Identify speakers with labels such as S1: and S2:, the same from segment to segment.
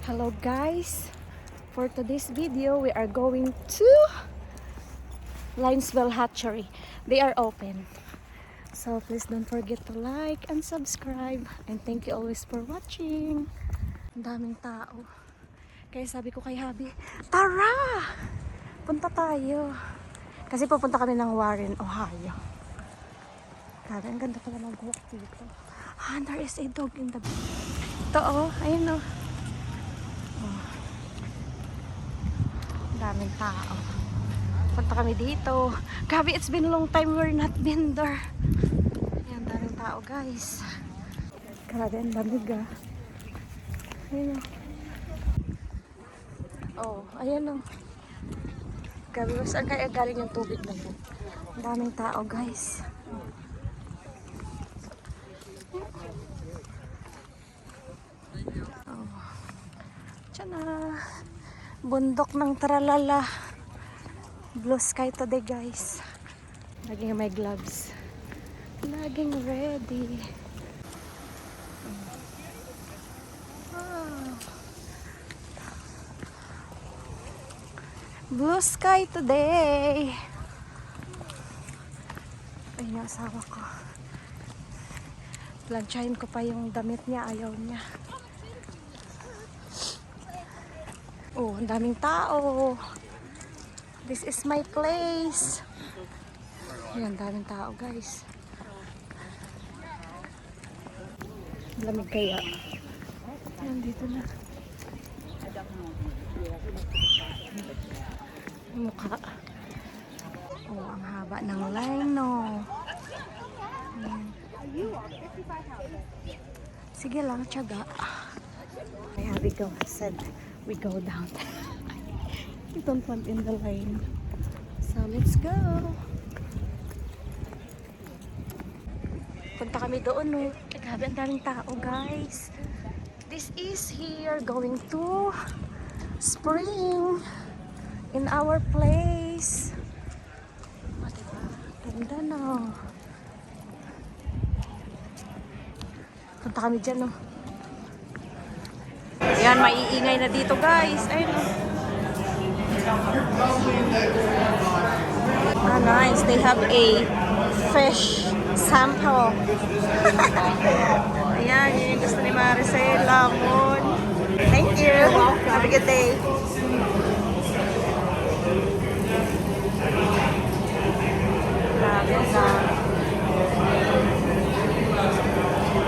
S1: Hello guys, for today's video we are going to Linesville Hatchery. They are open, so please don't forget to like and subscribe, and thank you always for watching. Ang daming tao, kaya sabi ko kay Habi, tara, punta tayo, kasi pupunta kami ng Warren, Ohio. Grabe, ang ganda pala mag-walk dito. There is a dog in the... Ito ayun daming tao. Punta kami dito. Grabe, it's been a long time we're not been there. Ayan, daming tao guys. Grabe, ang lamig Ayan ayan Grabe, saan kaya galing yung tubig na yun? Ang daming tao guys. Tiyana. Bundok ng Tralala. Blue sky today guys. Laging may gloves. Laging ready. Blue sky today. Ayun yung asawa ko. Planchahin ko pa yung damit niya. Ayaw niya. Ang daming tao. This is my place. Ayan, daming tao guys. Lamig kaya. Ayan, dito na. Mukha. Ang haba ng line, no. Sige lang, tiyaga. I have to go. Said we go down. We don't want in the line. So let's go. Punta kami doon, no. Grabe, ang daming tao, guys. This is here going to spring in our place. Diba? Ganda, no. Punta kami dyan, no. Yan, maiingay na dito guys. Ayun. Nice. They have a fish sample. Ayan, yun yung gusto ni Maricel. Lamon. Thank you. Have a good day. Grabe na.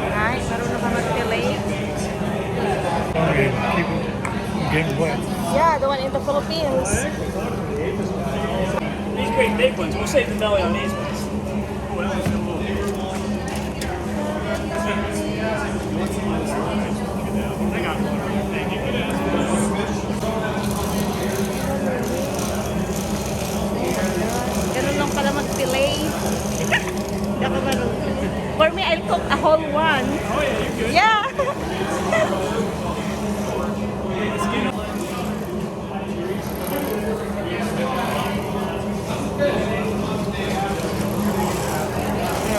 S1: Nice. Marunong ka mag-delay.
S2: Getting wet.
S1: Yeah, the one in the Philippines.
S3: These great big ones, we'll save the belly on these ones.
S1: Ganun lang pala mag-delay. Hindi ako marunong. For me, I'll cook a whole one.
S3: Oh yeah, you're good.
S1: Yeah!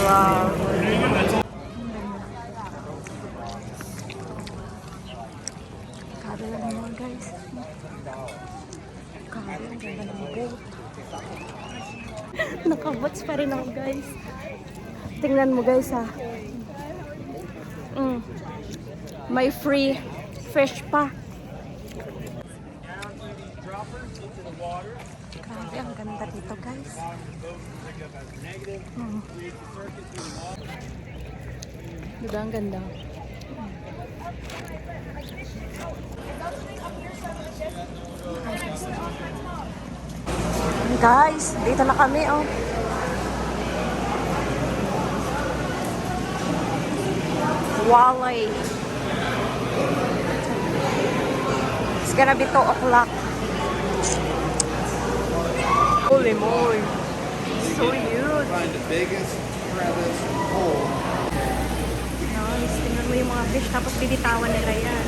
S1: Wow. Grabe lang naman guys. Grabe, ang ganda ng boat. Nakabots pa rin ako guys. Tingnan mo guys May free fish pa. Grabe, ang ganda dito guys. Diba ang ganda? Guys, dito na kami Walleye. It's gonna be 2 o'clock. Holy moly. So huge.
S2: Find the biggest crevice hole.
S1: Nice. Tingnan mo yung mga fish tapos binitawan nila yan.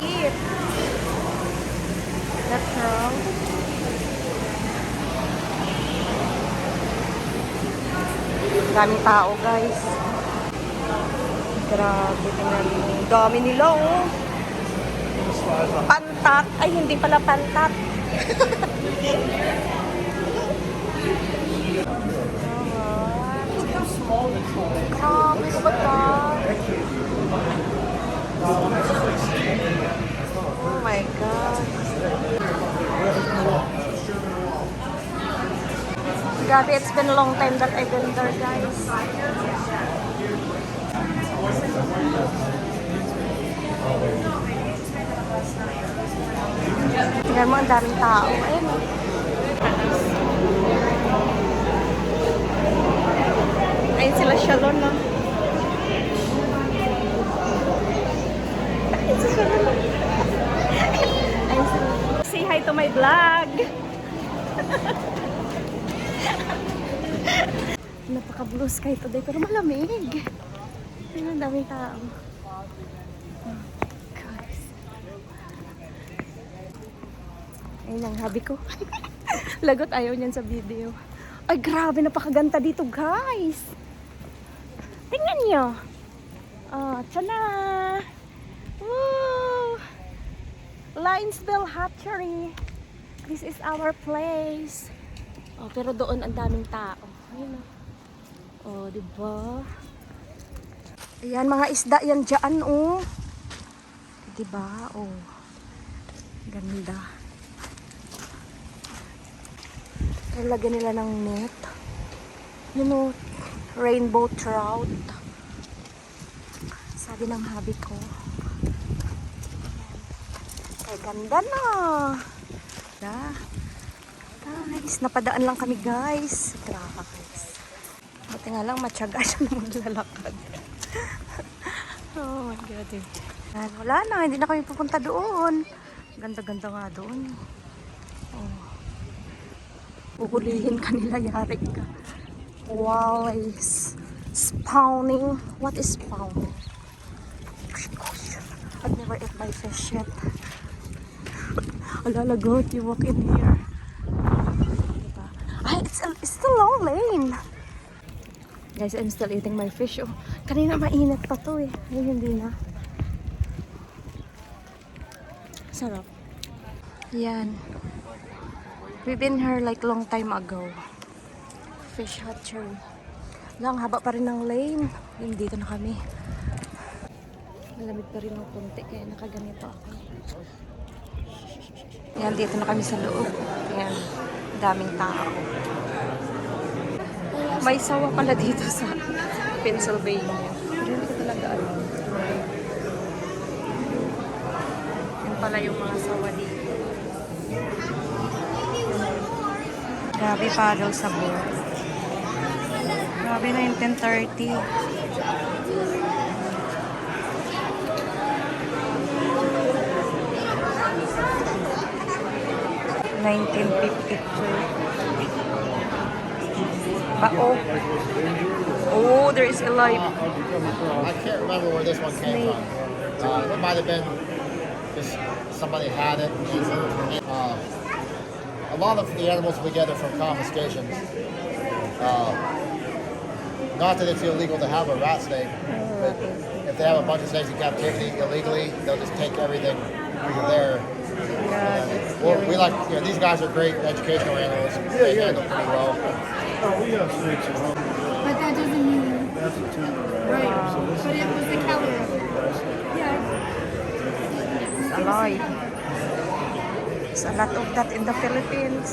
S1: Eat. That's wrong. Daming tao guys. Grabe, tingnan mo. Dami nila, oh. Pantat. Ay, hindi pala pantat. Grabe, diba ba? Oh my God. Grabe, it's been a long time that I've been there, guys. Tingnan mo, ang daming tao. Ayun, oh. Ayun sila Shalon, no? Ayun si Shalon. Ayun sila. Say hi to my vlog. Napaka-blue sky today, pero malamig. Ayun, ang daming tao. Guys. Ayun ang habi ko. Lagot ayaw niyan sa video. Ay, grabe, napakaganda dito, guys. Tingnan niyo. Oh, tana. Woo! Linesville Hatchery. This is our place. Oh, pero doon ang daming tao. Ayun, oh, diba? Ayan, mga isda yan dyan, oh. Diba? Oh. Ganda. Lagyan nila ng net. You know, rainbow trout. Sabi ng habi ko. Ay, ganda na. Guys, napadaan lang kami, guys. Guys. Buti nga lang, matyaga siya na maglalakad. Oh my God. Yan, wala na, hindi na kami pupunta doon. Ganda-ganda nga doon. Oh. Uhulihin ka nila, yari ka. Walleyes. Spawning. What is spawning? I've never ate my fish yet. Alalagot, you walk in here. Diba? Ay, it's still long lane. Guys, I'm still eating my fish. Oh, kanina mainit pa to eh. Ngayon hindi na. Sarap. Yan. We've been here like long time ago. Fish hatchery. Lang, haba pa rin ng lane. Yung dito na kami. Malamig pa rin ng konti kaya nakaganito ako. Yan, dito na kami sa loob. Yan, daming tao. May sawa pala dito sa Pennsylvania. Pero hindi ko talaga alam. Yan pala yung mga sawa dito. Grabe, paddle sa boat. Grabe na yung 10:30. Oh. Oh, there is a live.
S2: I can't remember where this one came from. It might have been just somebody had it. A lot of the animals we get are from confiscations. Not that it's illegal to have a rat snake, but if they have a bunch of snakes in captivity illegally, they'll just take everything there. Well, we like, you know, these guys are great educational animals. They handle pretty well.
S4: Oh, we have snakes at home.
S5: But that doesn't mean
S4: That's a tumor, right?
S5: right.
S4: So this
S5: But it was the color of it. Yeah.
S1: It's alive. There's a lot of that in the Philippines.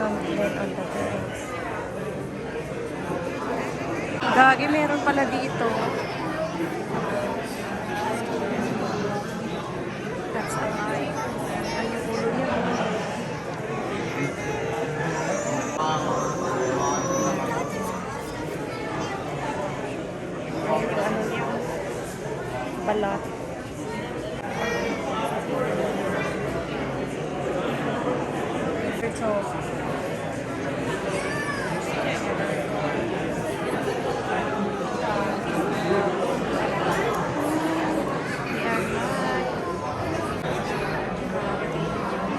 S1: Don't let on the grass. Gagi, meron pala dito. That's alive. Ay, yung ulo niya. Ay, yung ano niya. Balat. Ito.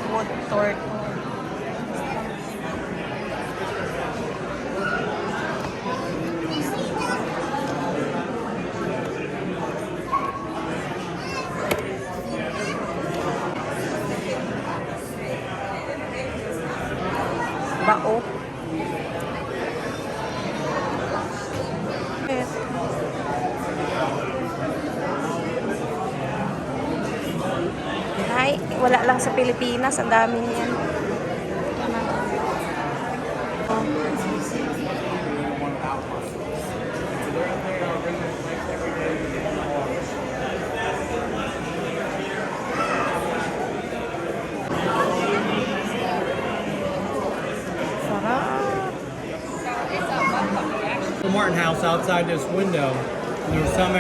S1: Wood turtle. Wala lang sa Pilipinas, ang dami niyan.
S6: The Martin House outside this window. And there was some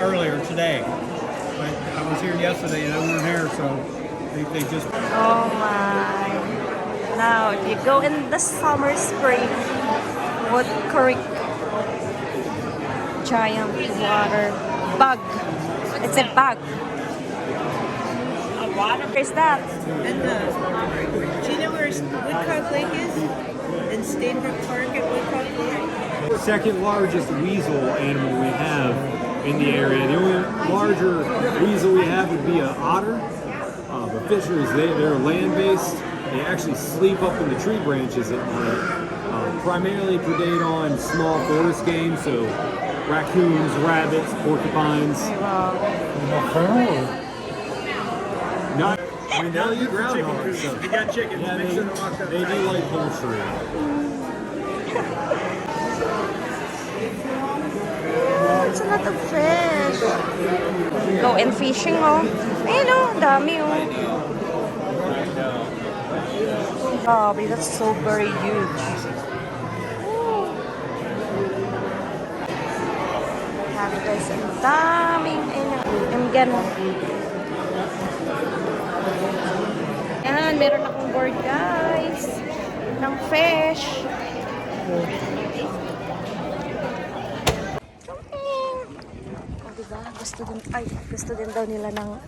S6: earlier today. But I was here yesterday and they weren't here, so they just.
S1: Oh my. Now, if you go in the summer spring, Wood Creek, giant water bug. It's a bug. Where's that?
S7: And do you know where Woodcock Lake is? In Stainbrook Park at Woodcock Lake?
S8: The second largest weasel animal we have in the area. The only larger weasel we have would be an otter. But fishers, they're land-based. They actually sleep up in the tree branches at night. Primarily predate on small forest game, so raccoons, rabbits, porcupines. Not, I mean, they'll eat groundhogs. So.
S6: You got chickens.
S8: Yeah,
S6: Make sure to walk that
S8: they do like poultry.
S1: It's a lot of fish. Go in fishing, oh. Ayun, oh. Dami, oh. Grabe, that's so very huge. Grabe guys, ang daming, ayun, gano. Yan, meron akong board guys. Ng fish. Oh, diba? Gusto din daw nila ng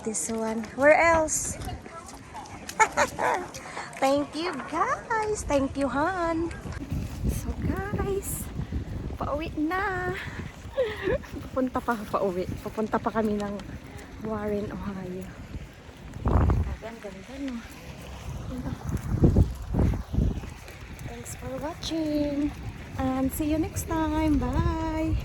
S1: this one. Where else? Thank you, guys. Thank you, Han. So, guys, pauwi na. Papunta pa kami ng Warren, Ohio. Ganda, no? Thanks for watching. And see you next time. Bye.